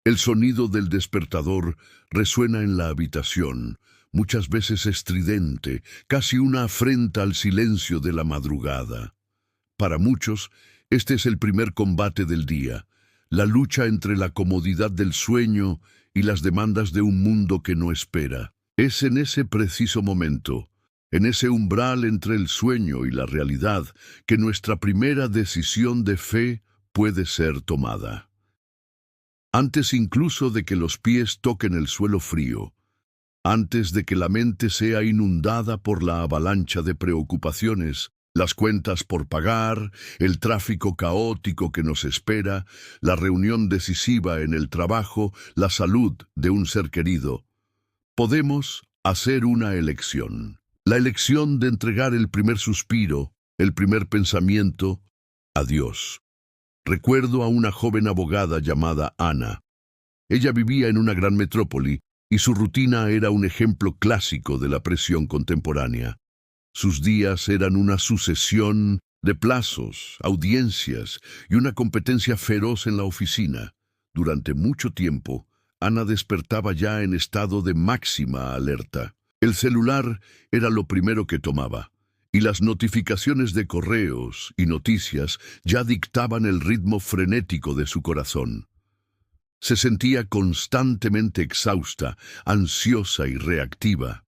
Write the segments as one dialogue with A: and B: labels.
A: El sonido del despertador resuena en la habitación, muchas veces estridente, casi una afrenta al silencio de la madrugada. Para muchos, este es el primer combate del día, la lucha entre la comodidad del sueño y las demandas de un mundo que no espera. Es en ese preciso momento, en ese umbral entre el sueño y la realidad, que nuestra primera decisión de fe puede ser tomada. Antes incluso de que los pies toquen el suelo frío, antes de que la mente sea inundada por la avalancha de preocupaciones, las cuentas por pagar, el tráfico caótico que nos espera, la reunión decisiva en el trabajo, la salud de un ser querido, podemos hacer una elección. La elección de entregar el primer suspiro, el primer pensamiento, a Dios. Recuerdo a una joven abogada llamada Ana. Ella vivía en una gran metrópoli y su rutina era un ejemplo clásico de la presión contemporánea. Sus días eran una sucesión de plazos, audiencias y una competencia feroz en la oficina. Durante mucho tiempo, Ana despertaba ya en estado de máxima alerta. El celular era lo primero que tomaba, y las notificaciones de correos y noticias ya dictaban el ritmo frenético de su corazón. Se sentía constantemente exhausta, ansiosa y reactiva,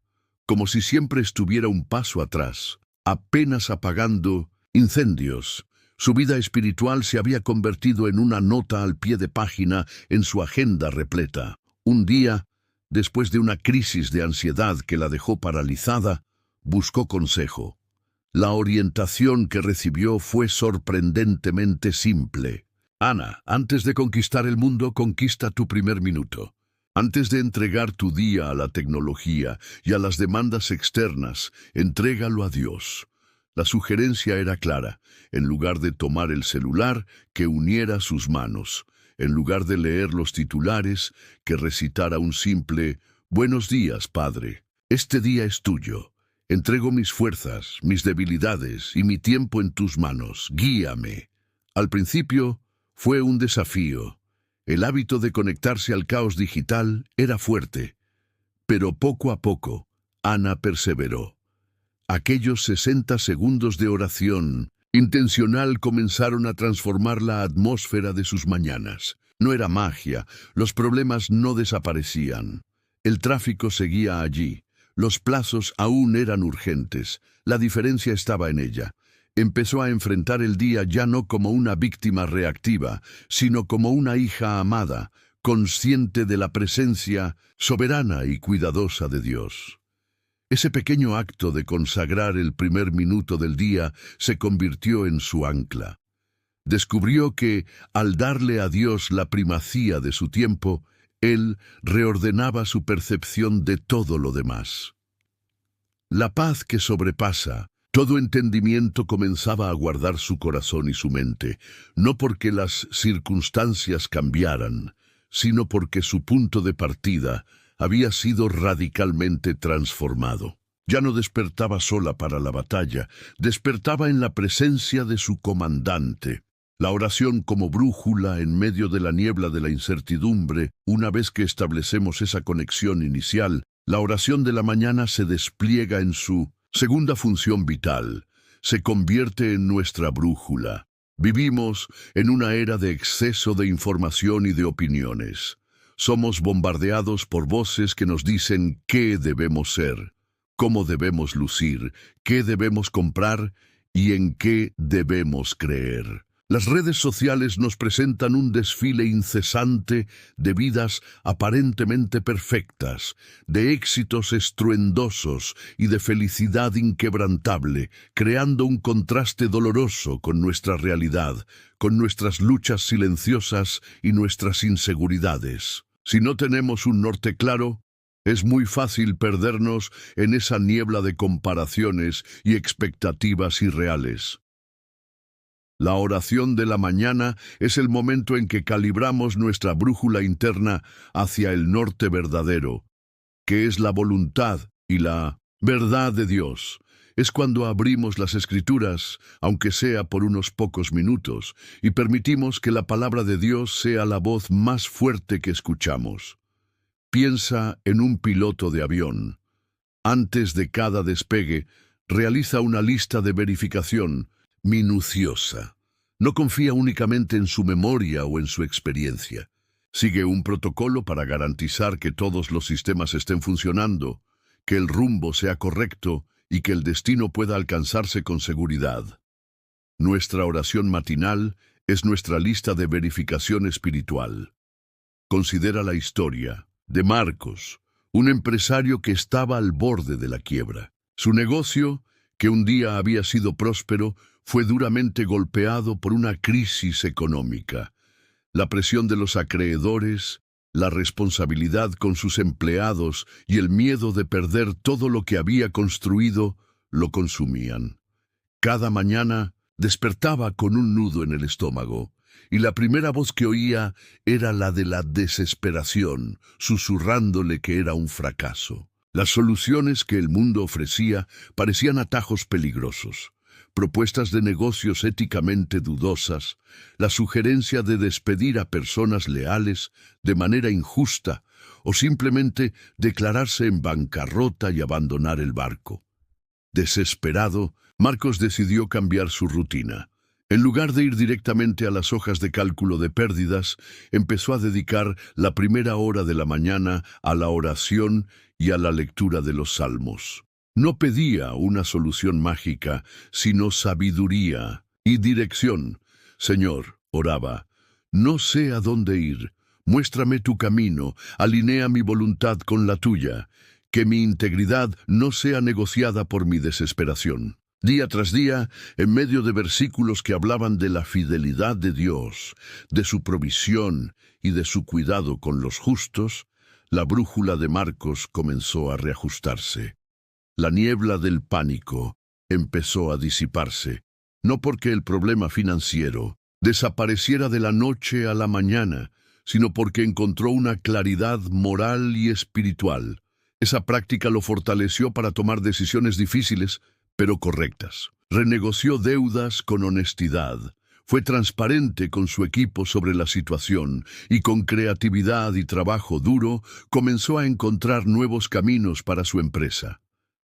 A: como si siempre estuviera un paso atrás, apenas apagando incendios. Su vida espiritual se había convertido en una nota al pie de página en su agenda repleta. Un día, después de una crisis de ansiedad que la dejó paralizada, buscó consejo. La orientación que recibió fue sorprendentemente simple. Ana, antes de conquistar el mundo, conquista tu primer minuto. Antes de entregar tu día a la tecnología y a las demandas externas, entrégalo a Dios. La sugerencia era clara. En lugar de tomar el celular, que uniera sus manos. En lugar de leer los titulares, que recitara un simple «Buenos días, Padre. Este día es tuyo. Entrego mis fuerzas, mis debilidades y mi tiempo en tus manos. Guíame». Al principio fue un desafío. El hábito de conectarse al caos digital era fuerte. Pero poco a poco, Ana perseveró. Aquellos 60 segundos de oración intencional comenzaron a transformar la atmósfera de sus mañanas. No era magia, los problemas no desaparecían. El tráfico seguía allí. Los plazos aún eran urgentes. La diferencia estaba en ella. Empezó a enfrentar el día ya no como una víctima reactiva, sino como una hija amada, consciente de la presencia soberana y cuidadosa de Dios. Ese pequeño acto de consagrar el primer minuto del día se convirtió en su ancla. Descubrió que, al darle a Dios la primacía de su tiempo, Él reordenaba su percepción de todo lo demás. La paz que sobrepasa todo entendimiento comenzaba a guardar su corazón y su mente, no porque las circunstancias cambiaran, sino porque su punto de partida había sido radicalmente transformado. Ya no despertaba sola para la batalla, despertaba en la presencia de su comandante. La oración como brújula en medio de la niebla de la incertidumbre, una vez que establecemos esa conexión inicial, la oración de la mañana se despliega en su segunda función vital, se convierte en nuestra brújula. Vivimos en una era de exceso de información y de opiniones. Somos bombardeados por voces que nos dicen qué debemos ser, cómo debemos lucir, qué debemos comprar y en qué debemos creer. Las redes sociales nos presentan un desfile incesante de vidas aparentemente perfectas, de éxitos estruendosos y de felicidad inquebrantable, creando un contraste doloroso con nuestra realidad, con nuestras luchas silenciosas y nuestras inseguridades. Si no tenemos un norte claro, es muy fácil perdernos en esa niebla de comparaciones y expectativas irreales. La oración de la mañana es el momento en que calibramos nuestra brújula interna hacia el norte verdadero, que es la voluntad y la verdad de Dios. es cuando abrimos las Escrituras, aunque sea por unos pocos minutos, y permitimos que la palabra de Dios sea la voz más fuerte que escuchamos. Piensa en un piloto de avión. Antes de cada despegue, realiza una lista de verificación minuciosa. No confía únicamente en su memoria o en su experiencia. Sigue un protocolo para garantizar que todos los sistemas estén funcionando, que el rumbo sea correcto y que el destino pueda alcanzarse con seguridad. Nuestra oración matinal es nuestra lista de verificación espiritual. Considera la historia de Marcos, un empresario que estaba al borde de la quiebra. Su negocio, que un día había sido próspero, fue duramente golpeado por una crisis económica. La presión de los acreedores, la responsabilidad con sus empleados y el miedo de perder todo lo que había construido lo consumían. Cada mañana despertaba con un nudo en el estómago, y la primera voz que oía era la de la desesperación, susurrándole que era un fracaso. Las soluciones que el mundo ofrecía parecían atajos peligrosos, propuestas de negocios éticamente dudosas, la sugerencia de despedir a personas leales de manera injusta o simplemente declararse en bancarrota y abandonar el barco. Desesperado, Marcos decidió cambiar su rutina. En lugar de ir directamente a las hojas de cálculo de pérdidas, empezó a dedicar la primera hora de la mañana a la oración y a la lectura de los salmos. No pedía una solución mágica, sino sabiduría y dirección. Señor, oraba, no sé a dónde ir. Muéstrame tu camino, alinea mi voluntad con la tuya. Que mi integridad no sea negociada por mi desesperación. Día tras día, en medio de versículos que hablaban de la fidelidad de Dios, de su provisión y de su cuidado con los justos, la brújula de Marcos comenzó a reajustarse. La niebla del pánico empezó a disiparse, no porque el problema financiero desapareciera de la noche a la mañana, sino porque encontró una claridad moral y espiritual. Esa práctica lo fortaleció para tomar decisiones difíciles, pero correctas. Renegoció deudas con honestidad. Fue transparente con su equipo sobre la situación y con creatividad y trabajo duro comenzó a encontrar nuevos caminos para su empresa.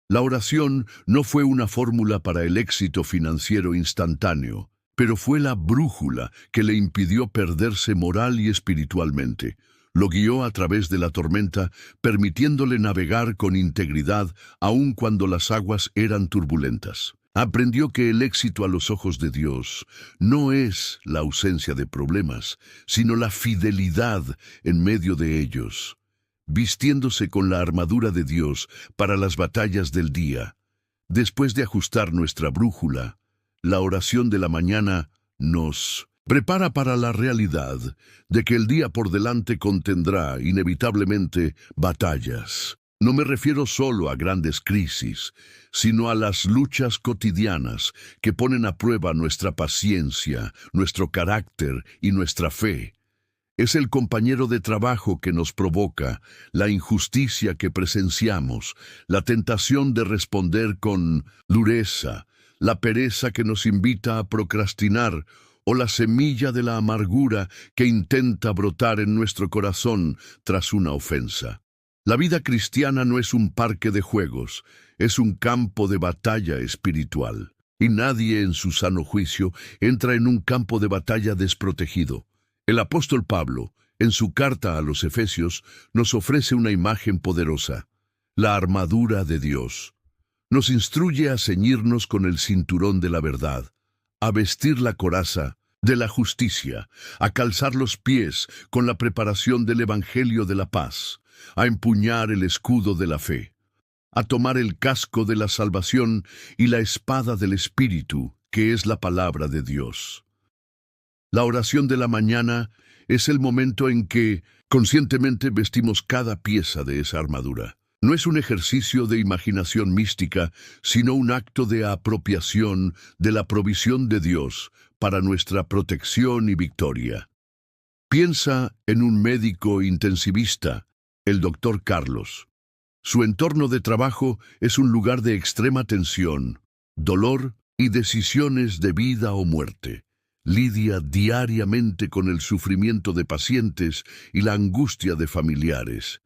A: La oración no fue una fórmula para el éxito financiero instantáneo, pero fue la brújula que le impidió perderse moral y espiritualmente. Lo guió a través de la tormenta, permitiéndole navegar con integridad aun cuando las aguas eran turbulentas. Aprendió que el éxito a los ojos de Dios no es la ausencia de problemas, sino la fidelidad en medio de ellos, vistiéndose con la armadura de Dios para las batallas del día. Después de ajustar nuestra brújula, la oración de la mañana nos prepara para la realidad de que el día por delante contendrá inevitablemente batallas. No me refiero solo a grandes crisis, sino a las luchas cotidianas que ponen a prueba nuestra paciencia, nuestro carácter y nuestra fe. Es el compañero de trabajo que nos provoca, la injusticia que presenciamos, la tentación de responder con dureza, la pereza que nos invita a procrastinar, o la semilla de la amargura que intenta brotar en nuestro corazón tras una ofensa. La vida cristiana no es un parque de juegos, es un campo de batalla espiritual. Y nadie en su sano juicio entra en un campo de batalla desprotegido. El apóstol Pablo, en su carta a los Efesios, nos ofrece una imagen poderosa, la armadura de Dios. Nos instruye a ceñirnos con el cinturón de la verdad, a vestir la coraza de la justicia, a calzar los pies con la preparación del Evangelio de la paz, a empuñar el escudo de la fe, a tomar el casco de la salvación y la espada del Espíritu, que es la palabra de Dios. La oración de la mañana es el momento en que conscientemente vestimos cada pieza de esa armadura. No es un ejercicio de imaginación mística, sino un acto de apropiación de la provisión de Dios para nuestra protección y victoria. Piensa en un médico intensivista, el doctor Carlos. Su entorno de trabajo es un lugar de extrema tensión, dolor y decisiones de vida o muerte. Lidia diariamente con el sufrimiento de pacientes y la angustia de familiares.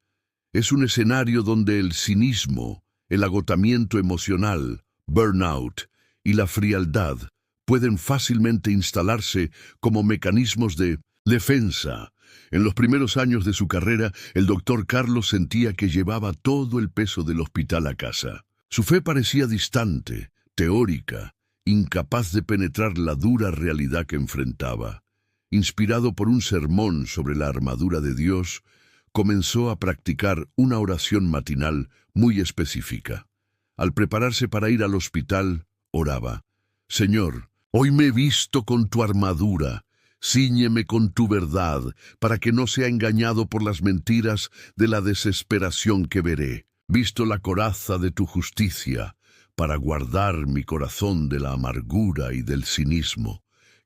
A: Es un escenario donde el cinismo, el agotamiento emocional, burnout y la frialdad pueden fácilmente instalarse como mecanismos de defensa. En los primeros años de su carrera, el doctor Carlos sentía que llevaba todo el peso del hospital a casa. Su fe parecía distante, teórica, incapaz de penetrar la dura realidad que enfrentaba. Inspirado por un sermón sobre la armadura de Dios, comenzó a practicar una oración matinal muy específica. Al prepararse para ir al hospital, oraba: «Señor, hoy me he visto con tu armadura. Cíñeme con tu verdad, para que no sea engañado por las mentiras de la desesperación que veré. Visto la coraza de tu justicia, para guardar mi corazón de la amargura y del cinismo.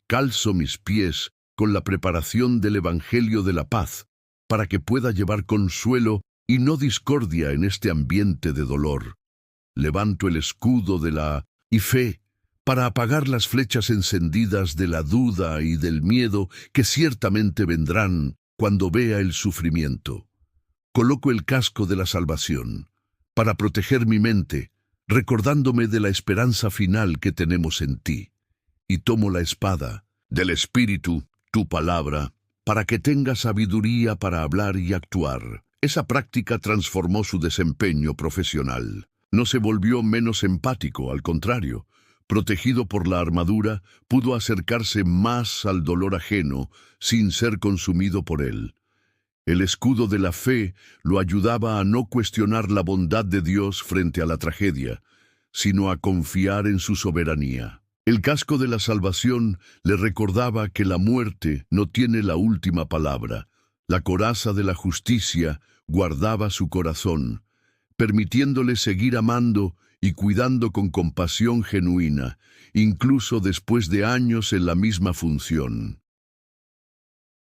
A: Calzo mis pies con la preparación del Evangelio de la paz, para que pueda llevar consuelo y no discordia en este ambiente de dolor. Levanto el escudo de la fe, para apagar las flechas encendidas de la duda y del miedo que ciertamente vendrán cuando vea el sufrimiento. Coloco el casco de la salvación, para proteger mi mente, recordándome de la esperanza final que tenemos en ti. Y tomo la espada del Espíritu, tu palabra, para que tenga sabiduría para hablar y actuar». Esa práctica transformó su desempeño profesional. No se volvió menos empático, al contrario. Protegido por la armadura, pudo acercarse más al dolor ajeno sin ser consumido por él. El escudo de la fe lo ayudaba a no cuestionar la bondad de Dios frente a la tragedia, sino a confiar en su soberanía. El casco de la salvación le recordaba que la muerte no tiene la última palabra. La coraza de la justicia guardaba su corazón, permitiéndole seguir amando y cuidando con compasión genuina, incluso después de años en la misma función.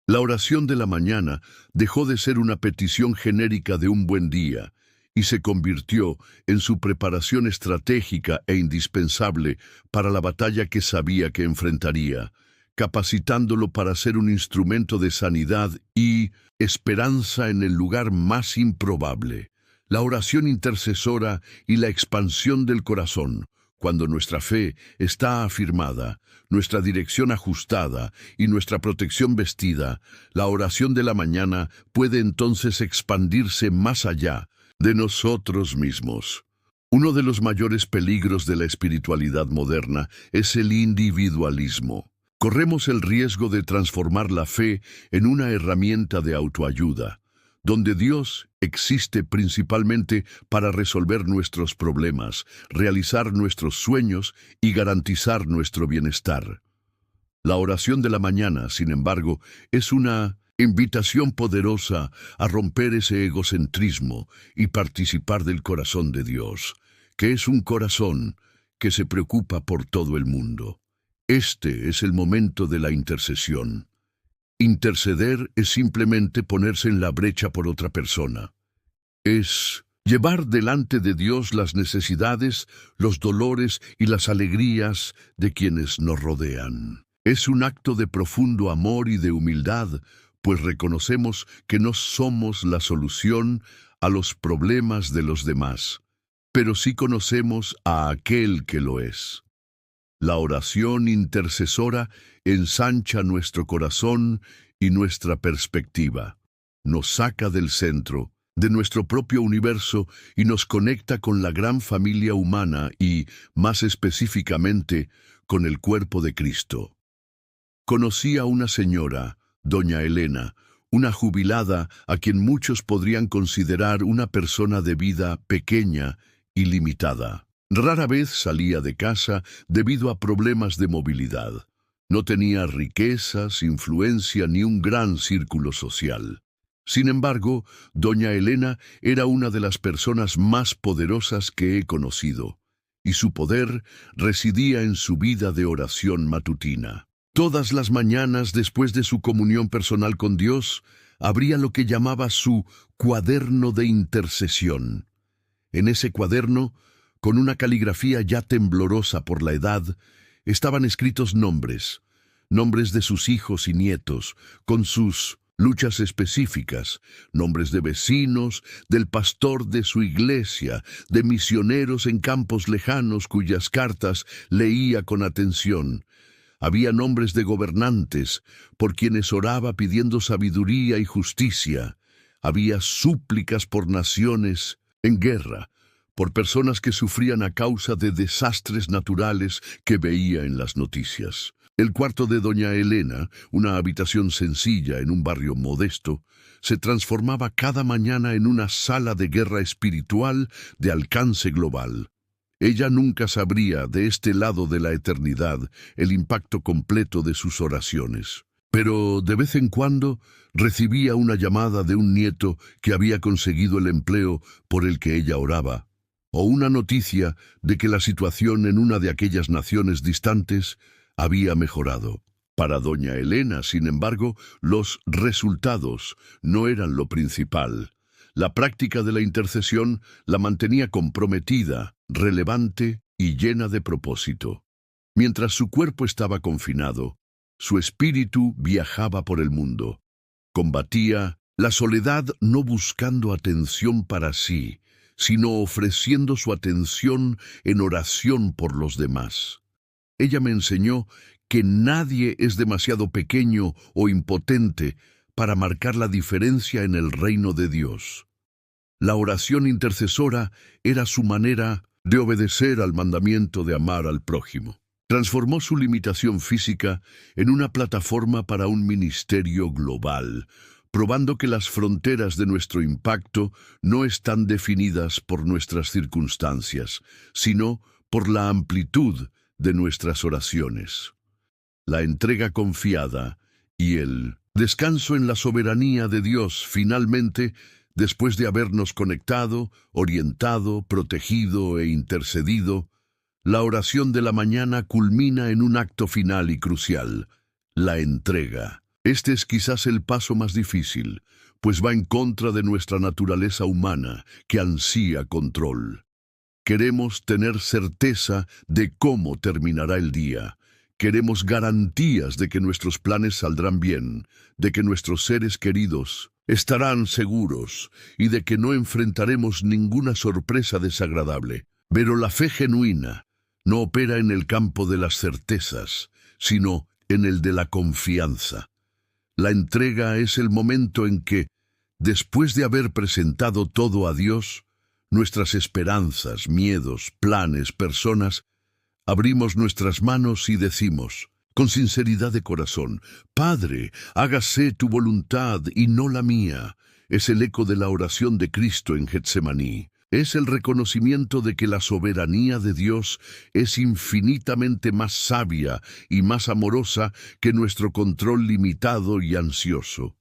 A: La oración de la mañana dejó de ser una petición genérica de un buen día y se convirtió en su preparación estratégica e indispensable para la batalla que sabía que enfrentaría, capacitándolo para ser un instrumento de sanidad y esperanza en el lugar más improbable. La oración intercesora y la expansión del corazón. Cuando nuestra fe está afirmada, nuestra dirección ajustada y nuestra protección vestida, la oración de la mañana puede entonces expandirse más allá de nosotros mismos. Uno de los mayores peligros de la espiritualidad moderna es el individualismo. Corremos el riesgo de transformar la fe en una herramienta de autoayuda, donde Dios existe principalmente para resolver nuestros problemas, realizar nuestros sueños y garantizar nuestro bienestar. La oración de la mañana, sin embargo, es una invitación poderosa a romper ese egocentrismo y participar del corazón de Dios, que es un corazón que se preocupa por todo el mundo. Este es el momento de la intercesión. Interceder es simplemente ponerse en la brecha por otra persona. Es llevar delante de Dios las necesidades, los dolores y las alegrías de quienes nos rodean. Es un acto de profundo amor y de humildad, pues reconocemos que no somos la solución a los problemas de los demás, pero sí conocemos a aquel que lo es. La oración intercesora ensancha nuestro corazón y nuestra perspectiva. Nos saca del centro, de nuestro propio universo, y nos conecta con la gran familia humana y, más específicamente, con el cuerpo de Cristo. Conocí a una señora, doña Elena, una jubilada a quien muchos podrían considerar una persona de vida pequeña y limitada. Rara vez salía de casa debido a problemas de movilidad. No tenía riquezas, influencia ni un gran círculo social. Sin embargo, doña Elena era una de las personas más poderosas que he conocido, y su poder residía en su vida de oración matutina. Todas las mañanas, después de su comunión personal con Dios, abría lo que llamaba su cuaderno de intercesión. En ese cuaderno, con una caligrafía ya temblorosa por la edad, estaban escritos nombres de sus hijos y nietos, con sus luchas específicas, nombres de vecinos, del pastor de su iglesia, de misioneros en campos lejanos cuyas cartas leía con atención. Había nombres de gobernantes, por quienes oraba pidiendo sabiduría y justicia. Había súplicas por naciones en guerra, por personas que sufrían a causa de desastres naturales que veía en las noticias. El cuarto de doña Elena, una habitación sencilla en un barrio modesto, se transformaba cada mañana en una sala de guerra espiritual de alcance global. Ella nunca sabría, de este lado de la eternidad, el impacto completo de sus oraciones. Pero de vez en cuando recibía una llamada de un nieto que había conseguido el empleo por el que ella oraba, o una noticia de que la situación en una de aquellas naciones distantes había mejorado. Para doña Elena, sin embargo, los resultados no eran lo principal. La práctica de la intercesión la mantenía comprometida, relevante y llena de propósito. Mientras su cuerpo estaba confinado, su espíritu viajaba por el mundo. Combatía la soledad no buscando atención para sí, sino ofreciendo su atención en oración por los demás. Ella me enseñó que nadie es demasiado pequeño o impotente para marcar la diferencia en el reino de Dios. La oración intercesora era su manera de obedecer al mandamiento de amar al prójimo. Transformó su limitación física en una plataforma para un ministerio global, probando que las fronteras de nuestro impacto no están definidas por nuestras circunstancias, sino por la amplitud de nuestras oraciones. La entrega confiada y el descanso en la soberanía de Dios finalmente, después de habernos conectado, orientado, protegido e intercedido, la oración de la mañana culmina en un acto final y crucial, la entrega. Este es quizás el paso más difícil, pues va en contra de nuestra naturaleza humana, que ansía control. Queremos tener certeza de cómo terminará el día. Queremos garantías de que nuestros planes saldrán bien, de que nuestros seres queridos estarán seguros y de que no enfrentaremos ninguna sorpresa desagradable. Pero la fe genuina no opera en el campo de las certezas, sino en el de la confianza. La entrega es el momento en que, después de haber presentado todo a Dios, nuestras esperanzas, miedos, planes, personas, abrimos nuestras manos y decimos, con sinceridad de corazón, Padre, hágase tu voluntad y no la mía. Es el eco de la oración de Cristo en Getsemaní. Es el reconocimiento de que la soberanía de Dios es infinitamente más sabia y más amorosa que nuestro control limitado y ansioso.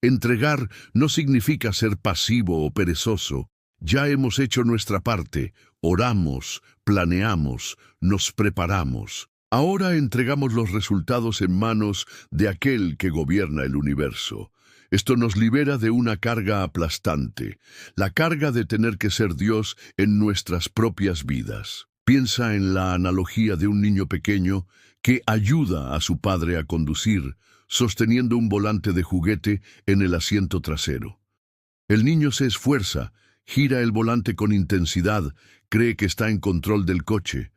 A: Entregar no significa ser pasivo o perezoso. Ya hemos hecho nuestra parte, oramos, planeamos, nos preparamos. Ahora entregamos los resultados en manos de aquel que gobierna el universo. Esto nos libera de una carga aplastante, la carga de tener que ser Dios en nuestras propias vidas. Piensa en la analogía de un niño pequeño que ayuda a su padre a conducir, sosteniendo un volante de juguete en el asiento trasero. El niño se esfuerza, gira el volante con intensidad, cree que está en control del coche.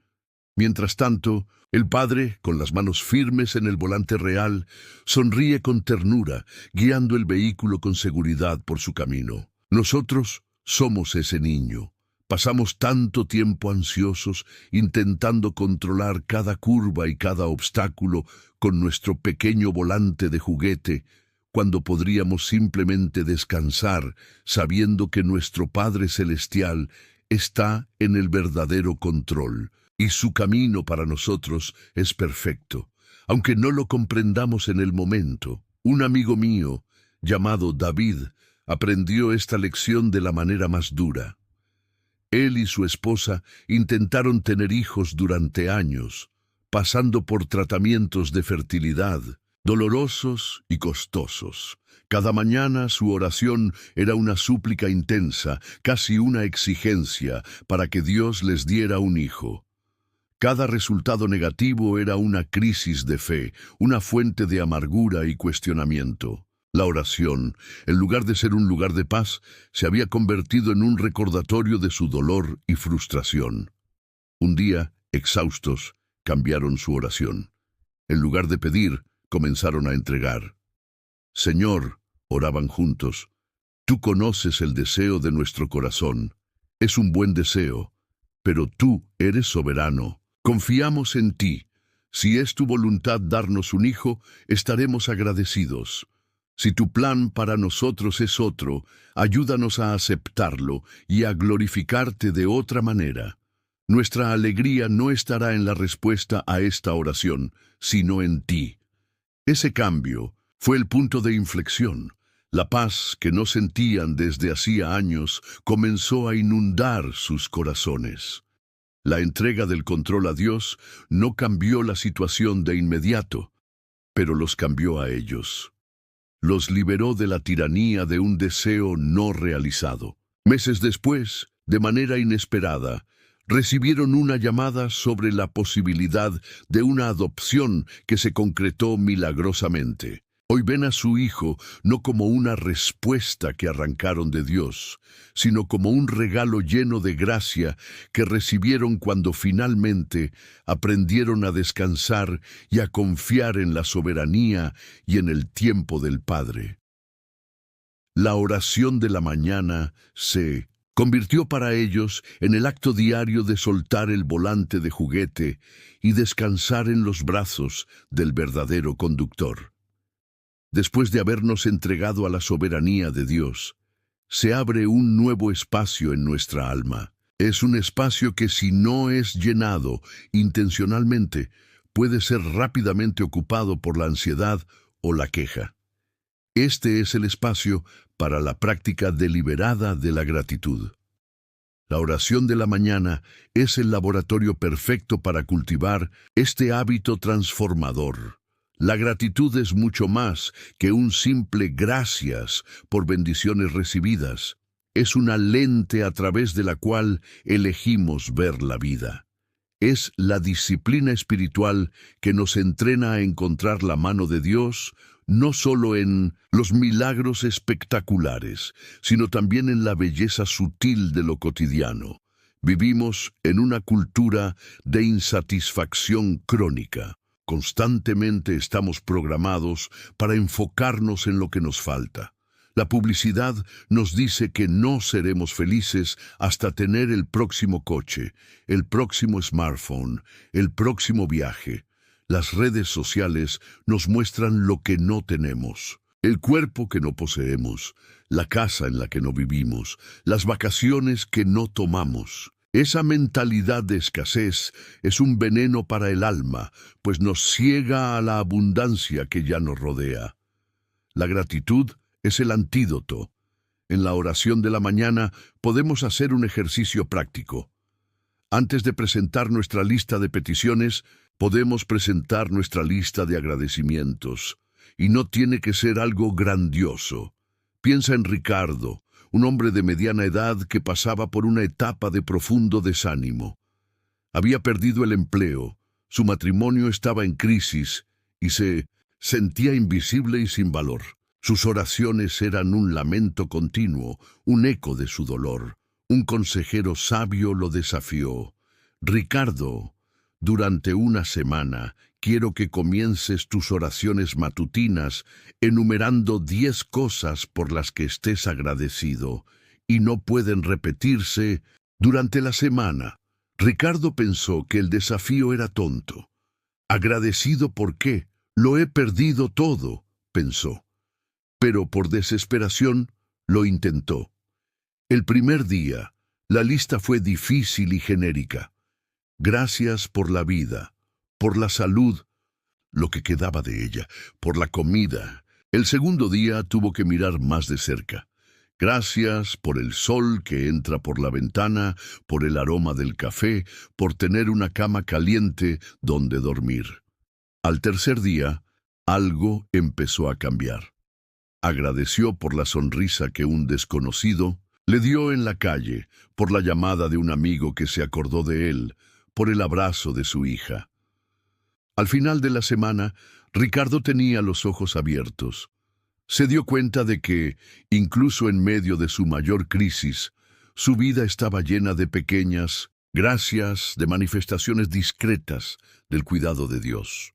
A: Mientras tanto, el padre, con las manos firmes en el volante real, sonríe con ternura, guiando el vehículo con seguridad por su camino. Nosotros somos ese niño. Pasamos tanto tiempo ansiosos, intentando controlar cada curva y cada obstáculo con nuestro pequeño volante de juguete, cuando podríamos simplemente descansar, sabiendo que nuestro Padre Celestial está en el verdadero control, y su camino para nosotros es perfecto, aunque no lo comprendamos en el momento. Un amigo mío, llamado David, aprendió esta lección de la manera más dura. Él y su esposa intentaron tener hijos durante años, pasando por tratamientos de fertilidad, dolorosos y costosos. Cada mañana su oración era una súplica intensa, casi una exigencia, para que Dios les diera un hijo. Cada resultado negativo era una crisis de fe, una fuente de amargura y cuestionamiento. La oración, en lugar de ser un lugar de paz, se había convertido en un recordatorio de su dolor y frustración. Un día, exhaustos, cambiaron su oración. En lugar de pedir, comenzaron a entregar. Señor, oraban juntos, tú conoces el deseo de nuestro corazón. Es un buen deseo, pero tú eres soberano. Confiamos en ti. Si es tu voluntad darnos un hijo, estaremos agradecidos. Si tu plan para nosotros es otro, ayúdanos a aceptarlo y a glorificarte de otra manera. Nuestra alegría no estará en la respuesta a esta oración, sino en ti. Ese cambio fue el punto de inflexión. La paz que no sentían desde hacía años comenzó a inundar sus corazones. La entrega del control a Dios no cambió la situación de inmediato, pero los cambió a ellos. Los liberó de la tiranía de un deseo no realizado. Meses después, de manera inesperada, recibieron una llamada sobre la posibilidad de una adopción que se concretó milagrosamente. Hoy ven a su hijo no como una respuesta que arrancaron de Dios, sino como un regalo lleno de gracia que recibieron cuando finalmente aprendieron a descansar y a confiar en la soberanía y en el tiempo del Padre. La oración de la mañana se convirtió para ellos en el acto diario de soltar el volante de juguete y descansar en los brazos del verdadero conductor. Después de habernos entregado a la soberanía de Dios, se abre un nuevo espacio en nuestra alma. Es un espacio que, si no es llenado intencionalmente, puede ser rápidamente ocupado por la ansiedad o la queja. Este es el espacio para la práctica deliberada de la gratitud. La oración de la mañana es el laboratorio perfecto para cultivar este hábito transformador. La gratitud es mucho más que un simple gracias por bendiciones recibidas. Es una lente a través de la cual elegimos ver la vida. Es la disciplina espiritual que nos entrena a encontrar la mano de Dios, no solo en los milagros espectaculares, sino también en la belleza sutil de lo cotidiano. Vivimos en una cultura de insatisfacción crónica. Constantemente estamos programados para enfocarnos en lo que nos falta. La publicidad nos dice que no seremos felices hasta tener el próximo coche, el próximo smartphone, el próximo viaje. Las redes sociales nos muestran lo que no tenemos, el cuerpo que no poseemos, la casa en la que no vivimos, las vacaciones que no tomamos. Esa mentalidad de escasez es un veneno para el alma, pues nos ciega a la abundancia que ya nos rodea. La gratitud es el antídoto. En la oración de la mañana podemos hacer un ejercicio práctico. Antes de presentar nuestra lista de peticiones, podemos presentar nuestra lista de agradecimientos. Y no tiene que ser algo grandioso. Piensa en Ricardo, un hombre de mediana edad que pasaba por una etapa de profundo desánimo. Había perdido el empleo, su matrimonio estaba en crisis y se sentía invisible y sin valor. Sus oraciones eran un lamento continuo, un eco de su dolor. Un consejero sabio lo desafió. Ricardo, durante una semana quiero que comiences tus oraciones matutinas enumerando 10 cosas por las que estés agradecido, y no pueden repetirse durante la semana. Ricardo pensó que el desafío era tonto. ¿Agradecido por qué? Lo he perdido todo, pensó. Pero por desesperación lo intentó. El primer día, la lista fue difícil y genérica. Gracias por la vida, por la salud, lo que quedaba de ella, por la comida. El segundo día tuvo que mirar más de cerca. Gracias por el sol que entra por la ventana, por el aroma del café, por tener una cama caliente donde dormir. Al tercer día, algo empezó a cambiar. Agradeció por la sonrisa que un desconocido le dio en la calle, por la llamada de un amigo que se acordó de él, por el abrazo de su hija. Al final de la semana, Ricardo tenía los ojos abiertos. Se dio cuenta de que, incluso en medio de su mayor crisis, su vida estaba llena de pequeñas gracias, de manifestaciones discretas del cuidado de Dios.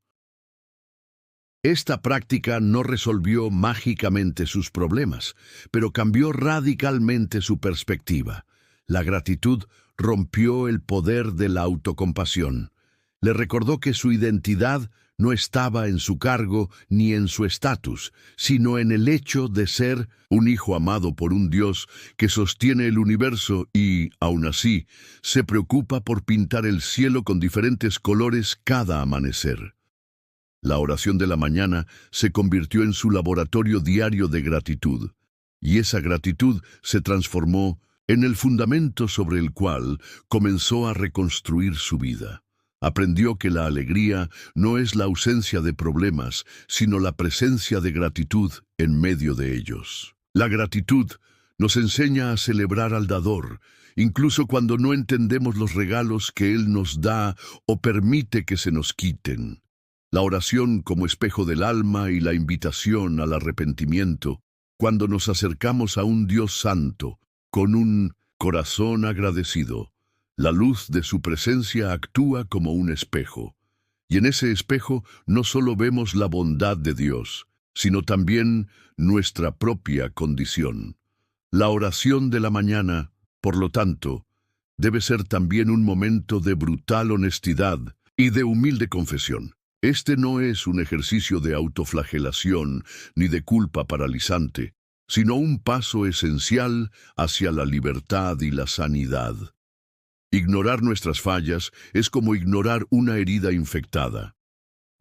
A: Esta práctica no resolvió mágicamente sus problemas, pero cambió radicalmente su perspectiva. La gratitud rompió el poder de la autocompasión. Le recordó que su identidad no estaba en su cargo ni en su estatus, sino en el hecho de ser un hijo amado por un Dios que sostiene el universo y, aun así, se preocupa por pintar el cielo con diferentes colores cada amanecer. La oración de la mañana se convirtió en su laboratorio diario de gratitud, y esa gratitud se transformó en el fundamento sobre el cual comenzó a reconstruir su vida. Aprendió que la alegría no es la ausencia de problemas, sino la presencia de gratitud en medio de ellos. La gratitud nos enseña a celebrar al dador, incluso cuando no entendemos los regalos que Él nos da o permite que se nos quiten. La oración como espejo del alma y la invitación al arrepentimiento, cuando nos acercamos a un Dios santo, con un corazón agradecido. La luz de su presencia actúa como un espejo, y en ese espejo no solo vemos la bondad de Dios, sino también nuestra propia condición. La oración de la mañana, por lo tanto, debe ser también un momento de brutal honestidad y de humilde confesión. Este no es un ejercicio de autoflagelación ni de culpa paralizante, sino un paso esencial hacia la libertad y la sanidad. Ignorar nuestras fallas es como ignorar una herida infectada.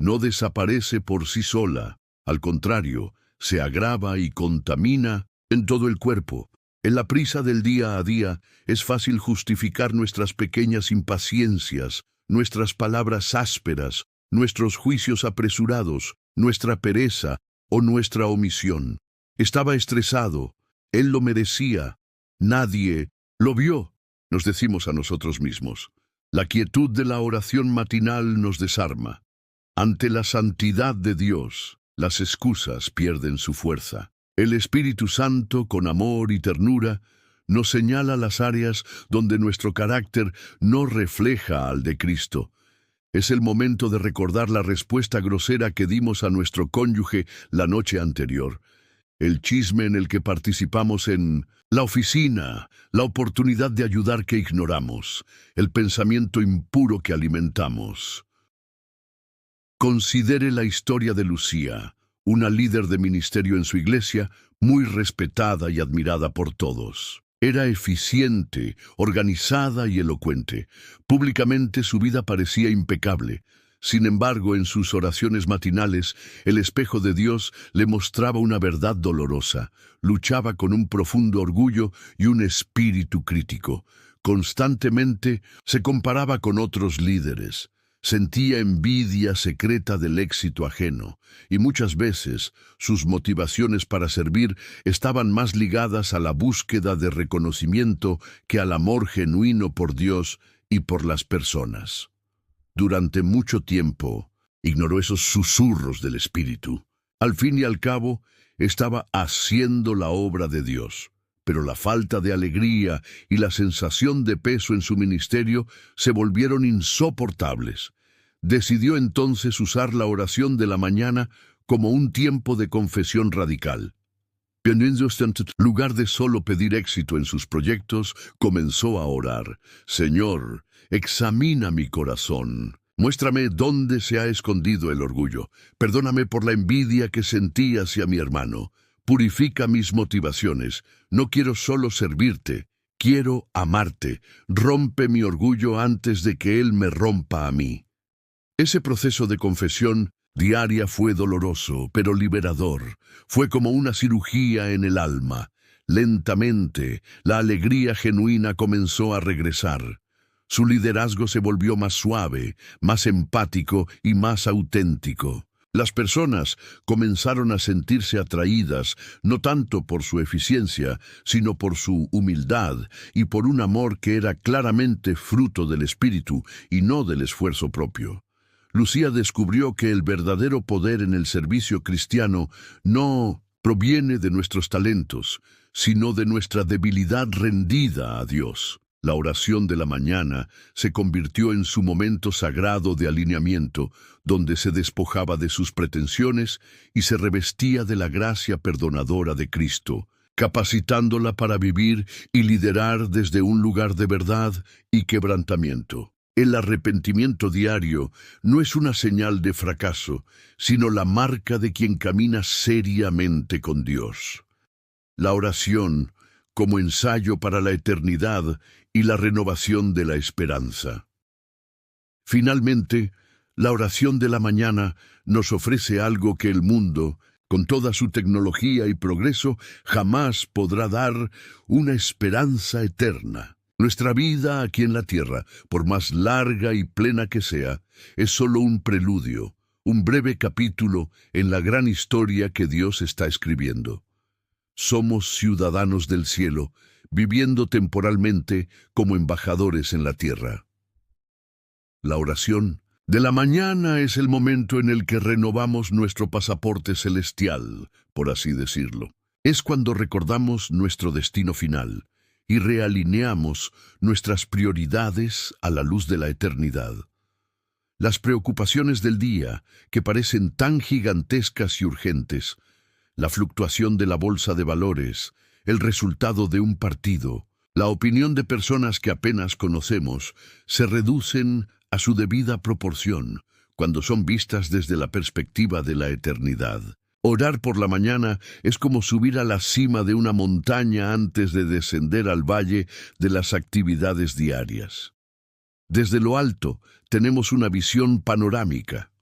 A: No desaparece por sí sola, al contrario, se agrava y contamina en todo el cuerpo. En la prisa del día a día es fácil justificar nuestras pequeñas impaciencias, nuestras palabras ásperas, nuestros juicios apresurados, nuestra pereza o nuestra omisión. Estaba estresado, él lo merecía, nadie lo vio, nos decimos a nosotros mismos. La quietud de la oración matinal nos desarma. Ante la santidad de Dios, las excusas pierden su fuerza. El Espíritu Santo, con amor y ternura, nos señala las áreas donde nuestro carácter no refleja al de Cristo. Es el momento de recordar la respuesta grosera que dimos a nuestro cónyuge la noche anterior, el chisme en el que participamos en la oficina, la oportunidad de ayudar que ignoramos, el pensamiento impuro que alimentamos. Considere la historia de Lucía, una líder de ministerio en su iglesia, muy respetada y admirada por todos. Era eficiente, organizada y elocuente. Públicamente su vida parecía impecable. Sin embargo, en sus oraciones matinales, el espejo de Dios le mostraba una verdad dolorosa. Luchaba con un profundo orgullo y un espíritu crítico. Constantemente se comparaba con otros líderes. Sentía envidia secreta del éxito ajeno, y muchas veces sus motivaciones para servir estaban más ligadas a la búsqueda de reconocimiento que al amor genuino por Dios y por las personas. Durante mucho tiempo ignoró esos susurros del Espíritu. Al fin y al cabo, estaba haciendo la obra de Dios. Pero la falta de alegría y la sensación de peso en su ministerio se volvieron insoportables. Decidió entonces usar la oración de la mañana como un tiempo de confesión radical. En lugar de solo pedir éxito en sus proyectos, comenzó a orar. Señor, examina mi corazón. Muéstrame dónde se ha escondido el orgullo. Perdóname por la envidia que sentí hacia mi hermano. Purifica mis motivaciones. No quiero solo servirte, quiero amarte. Rompe mi orgullo antes de que él me rompa a mí. Ese proceso de confesión diaria fue doloroso, pero liberador. Fue como una cirugía en el alma. Lentamente, la alegría genuina comenzó a regresar. Su liderazgo se volvió más suave, más empático y más auténtico. Las personas comenzaron a sentirse atraídas no tanto por su eficiencia, sino por su humildad y por un amor que era claramente fruto del espíritu y no del esfuerzo propio. Lucía descubrió que el verdadero poder en el servicio cristiano no proviene de nuestros talentos, sino de nuestra debilidad rendida a Dios. La oración de la mañana se convirtió en su momento sagrado de alineamiento, donde se despojaba de sus pretensiones y se revestía de la gracia perdonadora de Cristo, capacitándola para vivir y liderar desde un lugar de verdad y quebrantamiento. El arrepentimiento diario no es una señal de fracaso, sino la marca de quien camina seriamente con Dios. La oración como ensayo para la eternidad y la renovación de la esperanza. Finalmente, la oración de la mañana nos ofrece algo que el mundo, con toda su tecnología y progreso, jamás podrá dar: una esperanza eterna. Nuestra vida aquí en la tierra, por más larga y plena que sea, es solo un preludio, un breve capítulo en la gran historia que Dios está escribiendo. Somos ciudadanos del cielo, viviendo temporalmente como embajadores en la tierra. La oración de la mañana es el momento en el que renovamos nuestro pasaporte celestial, por así decirlo. Es cuando recordamos nuestro destino final y realineamos nuestras prioridades a la luz de la eternidad. Las preocupaciones del día, que parecen tan gigantescas y urgentes, la fluctuación de la bolsa de valores, el resultado de un partido, la opinión de personas que apenas conocemos, se reducen a su debida proporción cuando son vistas desde la perspectiva de la eternidad. Orar por la mañana es como subir a la cima de una montaña antes de descender al valle de las actividades diarias. Desde lo alto tenemos una visión panorámica.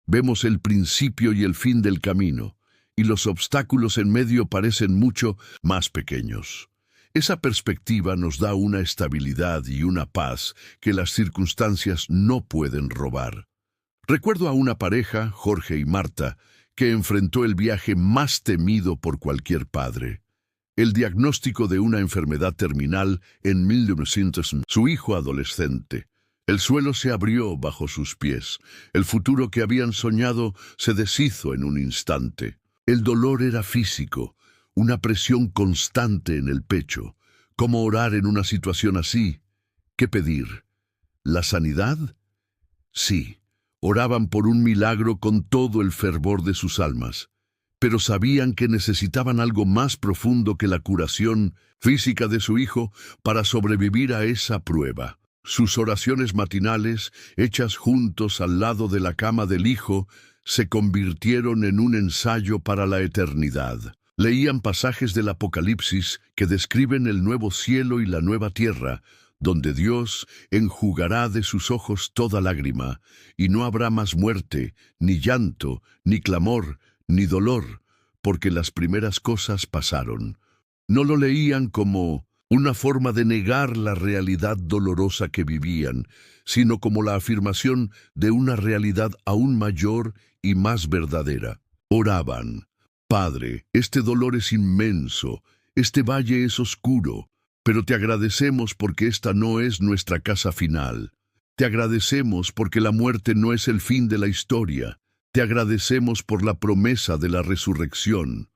A: Vemos el principio y el fin del camino, y los obstáculos en medio parecen mucho más pequeños. Esa perspectiva nos da una estabilidad y una paz que las circunstancias no pueden robar. Recuerdo a una pareja, Jorge y Marta, que enfrentó el viaje más temido por cualquier padre: el diagnóstico de una enfermedad terminal en 1900. Su hijo adolescente. El suelo se abrió bajo sus pies. El futuro que habían soñado se deshizo en un instante. El dolor era físico, una presión constante en el pecho. ¿Cómo orar en una situación así? ¿Qué pedir? ¿La sanidad? Sí, oraban por un milagro con todo el fervor de sus almas, pero sabían que necesitaban algo más profundo que la curación física de su hijo para sobrevivir a esa prueba. Sus oraciones matinales, hechas juntos al lado de la cama del hijo, se convirtieron en un ensayo para la eternidad. Leían pasajes del Apocalipsis que describen el nuevo cielo y la nueva tierra, donde Dios enjugará de sus ojos toda lágrima, y no habrá más muerte, ni llanto, ni clamor, ni dolor, porque las primeras cosas pasaron. No lo leían como una forma de negar la realidad dolorosa que vivían, sino como la afirmación de una realidad aún mayor y más verdadera. Oraban: Padre, este dolor es inmenso, este valle es oscuro, pero te agradecemos porque esta no es nuestra casa final. Te agradecemos porque la muerte no es el fin de la historia. Te agradecemos por la promesa de la resurrección.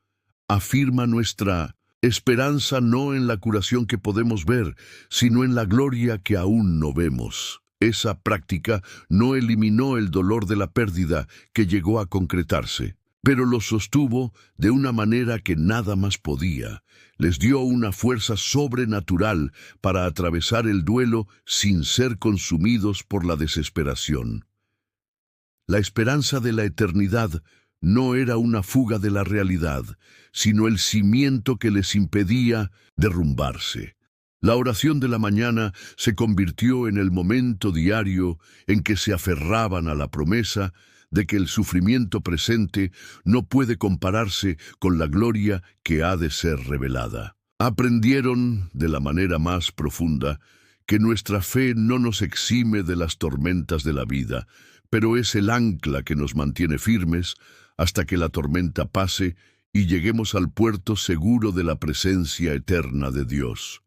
A: Afirma nuestra esperanza no en la curación que podemos ver, sino en la gloria que aún no vemos. Esa práctica no eliminó el dolor de la pérdida que llegó a concretarse, pero lo sostuvo de una manera que nada más podía. Les dio una fuerza sobrenatural para atravesar el duelo sin ser consumidos por la desesperación. La esperanza de la eternidad no era una fuga de la realidad, sino el cimiento que les impedía derrumbarse. La oración de la mañana se convirtió en el momento diario en que se aferraban a la promesa de que el sufrimiento presente no puede compararse con la gloria que ha de ser revelada. Aprendieron de la manera más profunda que nuestra fe no nos exime de las tormentas de la vida, pero es el ancla que nos mantiene firmes hasta que la tormenta pase y lleguemos al puerto seguro de la presencia eterna de Dios.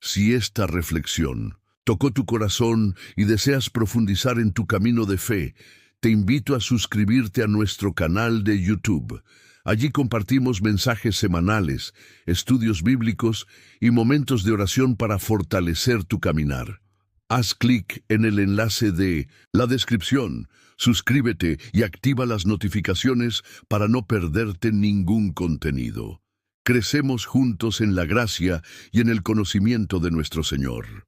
A: Si esta reflexión tocó tu corazón y deseas profundizar en tu camino de fe, te invito a suscribirte a nuestro canal de YouTube. Allí compartimos mensajes semanales, estudios bíblicos y momentos de oración para fortalecer tu caminar. Haz clic en el enlace de la descripción, suscríbete y activa las notificaciones para no perderte ningún contenido. Crecemos juntos en la gracia y en el conocimiento de nuestro Señor.